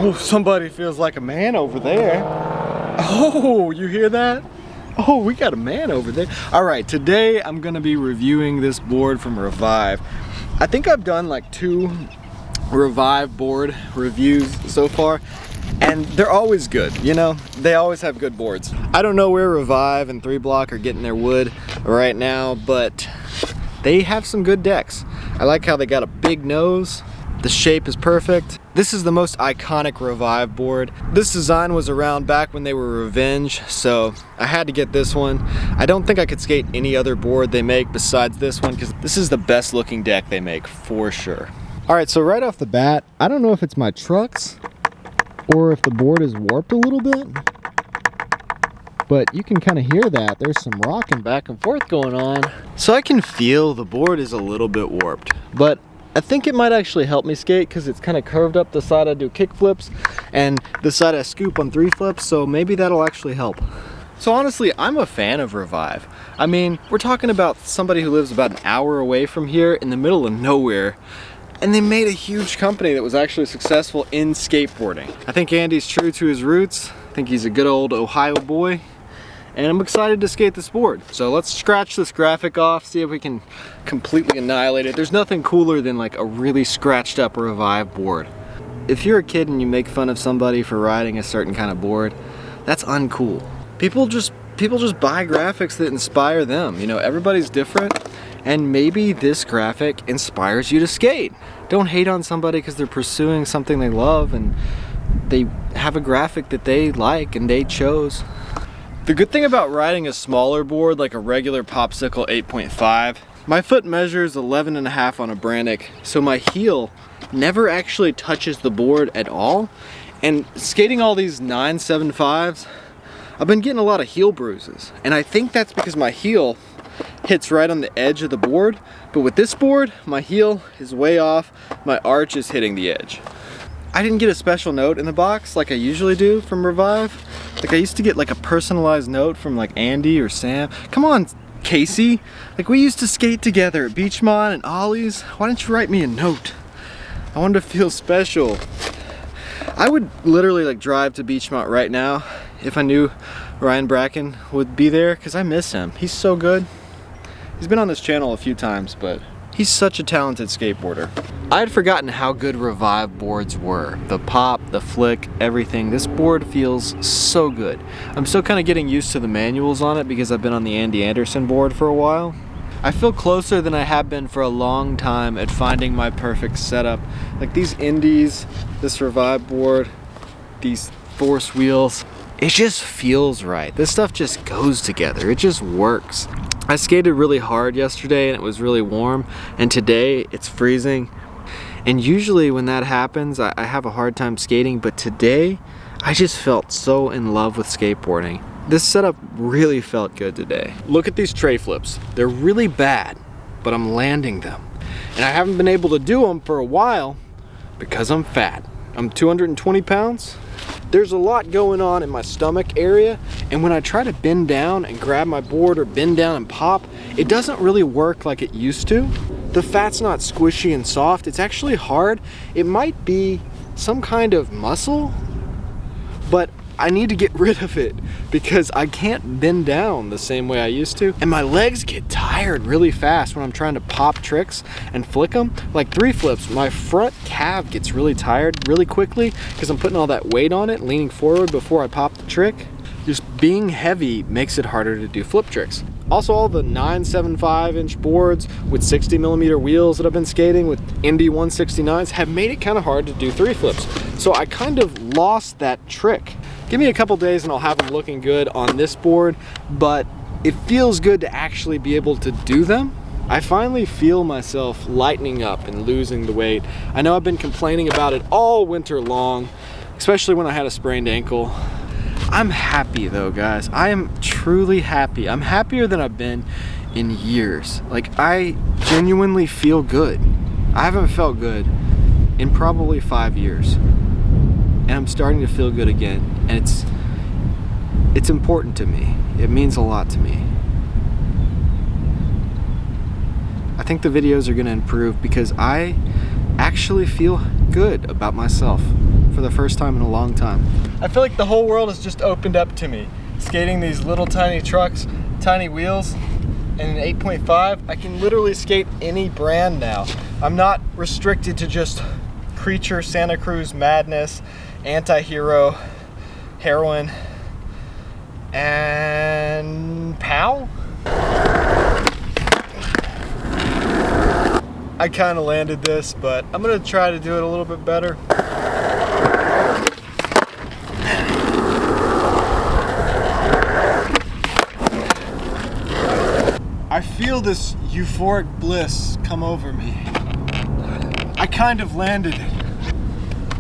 Oh, somebody feels like a man over there. Oh, you hear that? Oh, we got a man over there. All right, today I'm gonna be reviewing this board from Revive. I think I've done like 2 Revive board reviews so far, and they're always good, you know? They always have good boards. I don't know where Revive and 3 Block are getting their wood right now, but they have some good decks. I like how they got a big nose. The shape is perfect. This is the most iconic Revive board. This design was around back when they were Revenge, so I had to get this one. I don't think I could skate any other board they make besides this one, because this is the best looking deck they make for sure. All right, so right off the bat, I don't know if it's my trucks or if the board is warped a little bit, but you can kind of hear that. There's some rocking back and forth going on. So I can feel the board is a little bit warped, but I think it might actually help me skate because it's kind of curved up the side I do kick flips and the side I scoop on 3 flips, so maybe that'll actually help. So honestly, I'm a fan of Revive. I mean, we're talking about somebody who lives about an hour away from here in the middle of nowhere, and they made a huge company that was actually successful in skateboarding. I think Andy's true to his roots. I think he's a good old Ohio boy, and I'm excited to skate this board. So let's scratch this graphic off, see if we can completely annihilate it. There's nothing cooler than like a really scratched up Revive board. If you're a kid and you make fun of somebody for riding a certain kind of board, that's uncool. People just buy graphics that inspire them. You know, everybody's different, and maybe this graphic inspires you to skate. Don't hate on somebody because they're pursuing something they love and they have a graphic that they like and they chose. The good thing about riding a smaller board like a regular Popsicle 8.5, my foot measures 11.5 on a Brannick, so my heel never actually touches the board at all. And skating all these 9.75s, I've been getting a lot of heel bruises, and I think that's because my heel hits right on the edge of the board, but with this board, my heel is way off, my arch is hitting the edge. I didn't get a special note in the box like I usually do from Revive. Like I used to get like a personalized note from like Andy or Sam. Come on, Casey. Like we used to skate together at Beachmont and Ollie's. Why don't you write me a note? I wanted to feel special. I would literally like drive to Beachmont right now if I knew Ryan Bracken would be there, because I miss him. He's so good. He's been on this channel a few times, but he's such a talented skateboarder. I had forgotten how good Revive boards were. The pop, the flick, everything. This board feels so good. I'm still kind of getting used to the manuals on it because I've been on the Andy Anderson board for a while. I feel closer than I have been for a long time at finding my perfect setup. Like these Indies, this Revive board, these Force wheels, it just feels right. This stuff just goes together. It just works. I skated really hard yesterday and it was really warm, and today it's freezing. And usually when that happens, I have a hard time skating, but today I just felt so in love with skateboarding. This setup really felt good today. Look at these tray flips. They're really bad, but I'm landing them. And I haven't been able to do them for a while because I'm fat. I'm 220 pounds. There's a lot going on in my stomach area, and when I try to bend down and grab my board or bend down and pop, it doesn't really work like it used to. The fat's not squishy and soft, it's actually hard. It might be some kind of muscle, but I need to get rid of it because I can't bend down the same way I used to. And my legs get tired really fast when I'm trying to pop tricks and flick them. Like 3 flips, my front calf gets really tired really quickly because I'm putting all that weight on it, leaning forward before I pop the trick. Just being heavy makes it harder to do flip tricks. Also, all the 9.75-inch boards with 60mm wheels that I've been skating with Indy 169s have made it kind of hard to do 3 flips. So I kind of lost that trick. Give me a couple days and I'll have them looking good on this board, but it feels good to actually be able to do them. I finally feel myself lightening up and losing the weight. I know I've been complaining about it all winter long, especially when I had a sprained ankle. I'm happy though, guys. I am truly happy. I'm happier than I've been in years. Like, I genuinely feel good. I haven't felt good in probably 5 years. And I'm starting to feel good again. And it's important to me. It means a lot to me. I think the videos are gonna improve because I actually feel good about myself for the first time in a long time. I feel like the whole world has just opened up to me. Skating these little tiny trucks, tiny wheels, and an 8.5, I can literally skate any brand now. I'm not restricted to just Creature, Santa Cruz, Madness, Anti-Hero, Heroin, and POW? I kind of landed this, but I'm gonna try to do it a little bit better. I feel this euphoric bliss come over me. I kind of landed it,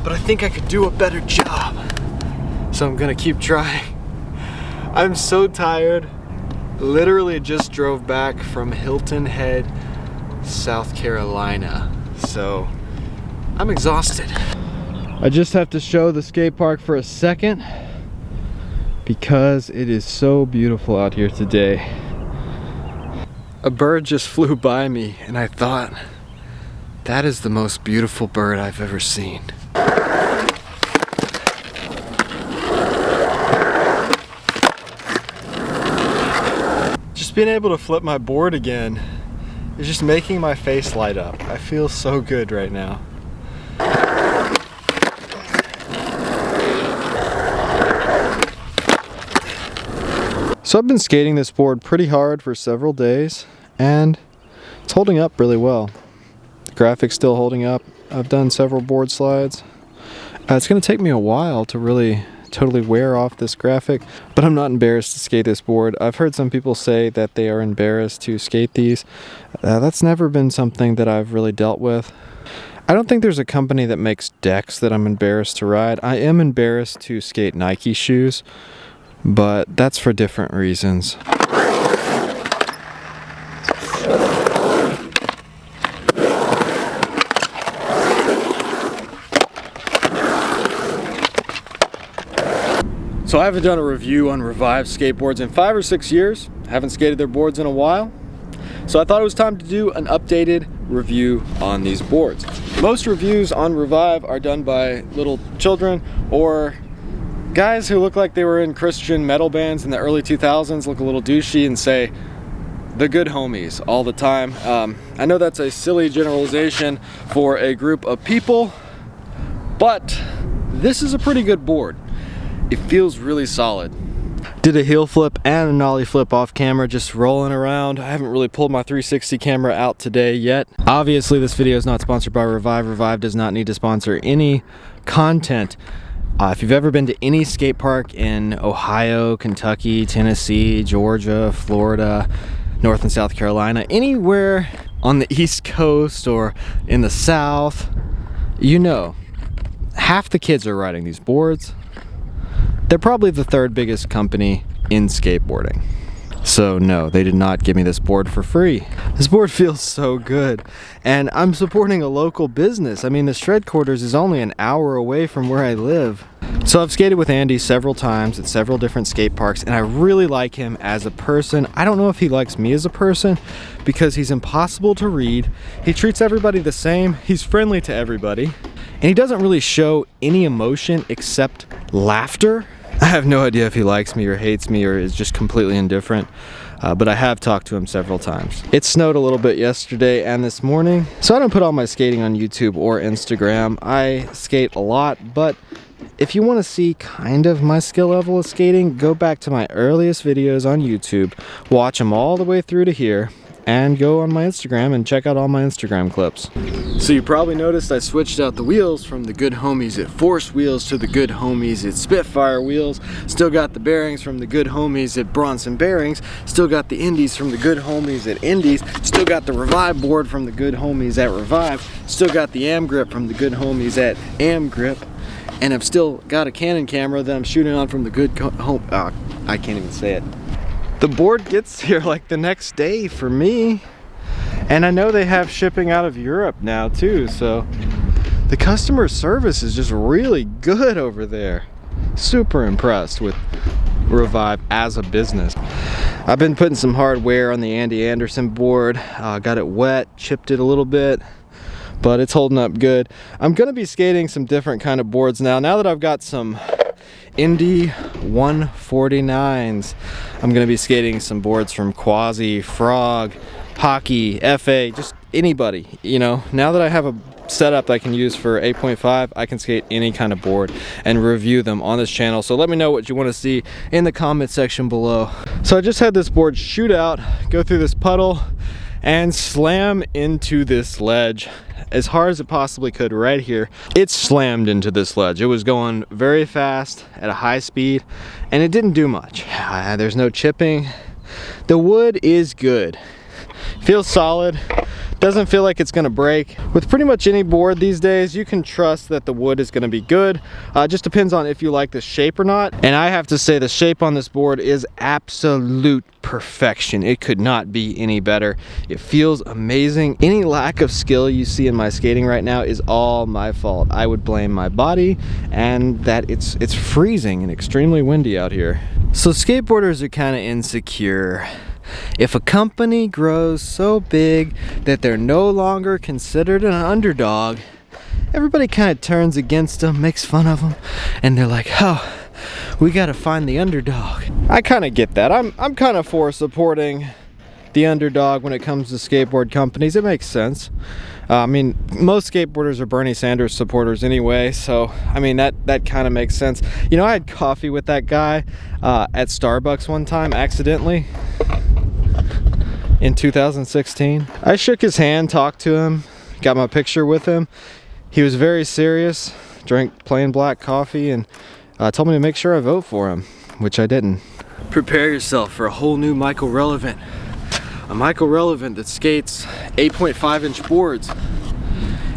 but I think I could do a better job. So I'm gonna keep trying. I'm so tired. Literally just drove back from Hilton Head, South Carolina. So I'm exhausted. I just have to show the skate park for a second because it is so beautiful out here today. A bird just flew by me and I thought, that is the most beautiful bird I've ever seen. Just being able to flip my board again is just making my face light up. I feel so good right now. So I've been skating this board pretty hard for several days and it's holding up really well. The graphic's still holding up. I've done several board slides. It's going to take me a while to really totally wear off this graphic, but I'm not embarrassed to skate this board. I've heard some people say that they are embarrassed to skate these. That's never been something that I've really dealt with. I don't think there's a company that makes decks that I'm embarrassed to ride. I am embarrassed to skate Nike shoes, but that's for different reasons. So I haven't done a review on Revive skateboards in 5 or 6 years. I haven't skated their boards in a while. So I thought it was time to do an updated review on these boards. Most reviews on Revive are done by little children or guys who look like they were in Christian metal bands in the early 2000s, look a little douchey and say, the good homies all the time. I know that's a silly generalization for a group of people, but this is a pretty good board. It feels really solid. Did a heel flip and a nollie flip off camera, just rolling around. I haven't really pulled my 360 camera out today yet. Obviously this video is not sponsored by Revive. Revive does not need to sponsor any content. If you've ever been to any skate park in Ohio, Kentucky, Tennessee, Georgia, Florida, North and South Carolina, anywhere on the East Coast or in the South, you know, half the kids are riding these boards. They're probably the third biggest company in skateboarding. So no, they did not give me this board for free. This board feels so good. And I'm supporting a local business. I mean, the Shred Quarters is only an hour away from where I live. So I've skated with Andy several times at several different skate parks, and I really like him as a person. I don't know if he likes me as a person because he's impossible to read. He treats everybody the same. He's friendly to everybody. And he doesn't really show any emotion except laughter. I have no idea if he likes me or hates me or is just completely indifferent, but I have talked to him several times. It snowed a little bit yesterday and this morning, so I don't put all my skating on YouTube or Instagram. I skate a lot, but if you want to see kind of my skill level of skating, go back to my earliest videos on YouTube, watch them all the way through to here, and go on my Instagram and check out all my Instagram clips. So you probably noticed I switched out the wheels from the good homies at Force Wheels to the good homies at Spitfire Wheels. Still got the bearings from the good homies at Bronson Bearings. Still got the Indies from the good homies at Indies. Still got the Revive board from the good homies at Revive. Still got the Am Grip from the good homies at Am Grip. And I've still got a Canon camera that I'm shooting on from the good I can't even say it. The board gets here like the next day for me, and I know they have shipping out of Europe now too, so the customer service is just really good over there. Super impressed with Revive as a business. I've been putting some hard wear on the Andy Anderson board, got it wet, chipped it a little bit, but it's holding up good. I'm gonna be skating some different kind of boards now that I've got some Indy 149s. I'm gonna be skating some boards from Quasi, Frog, Hockey, FA, just anybody, you know. Now that I have a setup I can use for 8.5, I can skate any kind of board and review them on this channel. So let me know what you want to see in the comment section below. So I just had this board shoot out, go through this puddle, and slam into this ledge as hard as it possibly could right here. It slammed into this ledge. It was going very fast at a high speed, and it didn't do much. There's no chipping. The wood is good. Feels solid. Doesn't feel like it's gonna break. With pretty much any board these days, you can trust that the wood is gonna be good. Just depends on if you like the shape or not. And I have to say the shape on this board is absolute perfection. It could not be any better. It feels amazing. Any lack of skill you see in my skating right now is all my fault. I would blame my body and that it's freezing and extremely windy out here. So skateboarders are kind of insecure. If a company grows so big that they're no longer considered an underdog, everybody kind of turns against them, makes fun of them, and they're like, oh, we gotta find the underdog. I kind of get that. I'm kind of for supporting the underdog when it comes to skateboard companies. It makes sense. I mean, most skateboarders are Bernie Sanders supporters anyway, so I mean that kind of makes sense. You know, I had coffee with that guy at Starbucks one time accidentally in 2016. I shook his hand, talked to him, got my picture with him. He was very serious, drank plain black coffee, and told me to make sure I vote for him, which I didn't. Prepare yourself for a whole new Michael Relevant. A Michael Relevant that skates 8.5-inch boards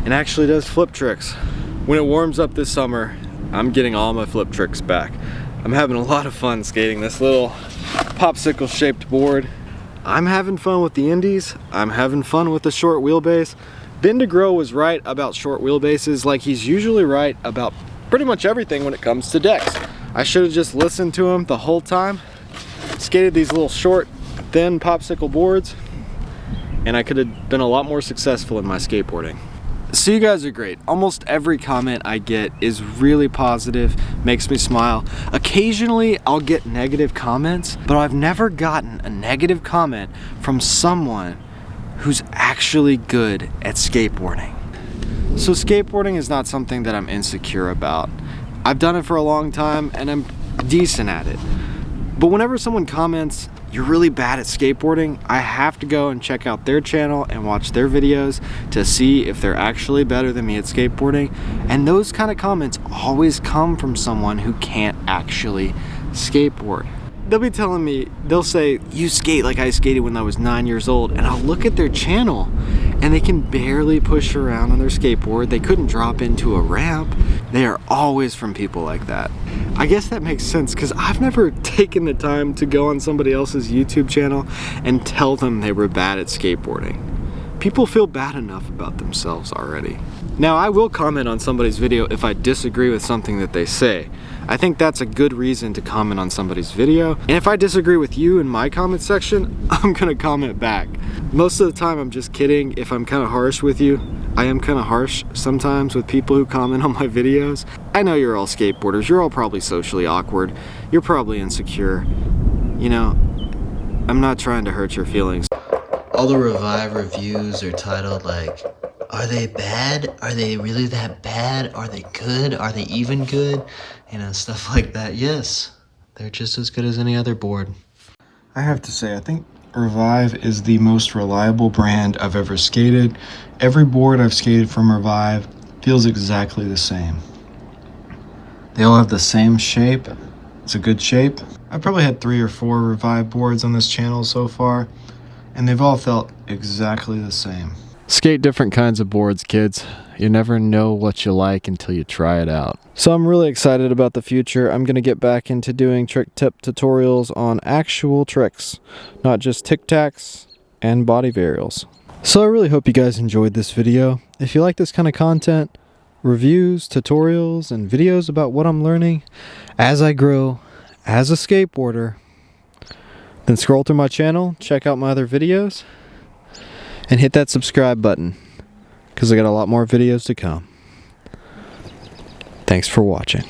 and actually does flip tricks. When it warms up this summer, I'm getting all my flip tricks back. I'm having a lot of fun skating this little popsicle shaped board. I'm having fun with the indies. I'm having fun with the short wheelbase. Ben DeGro was right about short wheelbases, like he's usually right about pretty much everything when it comes to decks. I should have just listened to him the whole time, skated these little short, thin popsicle boards, and I could have been a lot more successful in my skateboarding. So you guys are great. Almost every comment I get is really positive, makes me smile. Occasionally I'll get negative comments, but I've never gotten a negative comment from someone who's actually good at skateboarding. So skateboarding is not something that I'm insecure about. I've done it for a long time and I'm decent at it. But whenever someone comments, you're really bad at skateboarding, I have to go and check out their channel and watch their videos to see if they're actually better than me at skateboarding. And those kind of comments always come from someone who can't actually skateboard. They'll be telling me, they'll say, you skate like I skated when I was 9 years old, and I'll look at their channel and they can barely push around on their skateboard. They couldn't drop into a ramp. They are always from people like that. I guess that makes sense because I've never taken the time to go on somebody else's YouTube channel and tell them they were bad at skateboarding. People feel bad enough about themselves already. Now, I will comment on somebody's video if I disagree with something that they say. I think that's a good reason to comment on somebody's video. And if I disagree with you in my comment section, I'm gonna comment back. Most of the time I'm just kidding. If I'm kind of harsh with you, I am kind of harsh sometimes with people who comment on my videos. I know you're all skateboarders. You're all probably socially awkward. You're probably insecure. You know, I'm not trying to hurt your feelings. All the Revive reviews are titled like, are they bad? Are they really that bad? Are they good? Are they even good? You know, stuff like that. Yes, they're just as good as any other board. I have to say, I think Revive is the most reliable brand I've ever skated. Every board I've skated from Revive feels exactly the same. They all have the same shape. It's a good shape. I've probably had 3 or 4 Revive boards on this channel so far, and they've all felt exactly the same. Skate different kinds of boards, kids. You never know what you like until you try it out. So I'm really excited about the future. I'm going to get back into doing trick tip tutorials on actual tricks, not just tic-tacs and body varials. So I really hope you guys enjoyed this video. If you like this kind of content, reviews, tutorials, and videos about what I'm learning as I grow as a skateboarder, then scroll through my channel, check out my other videos, and hit that subscribe button. because I got a lot more videos to come. Thanks for watching.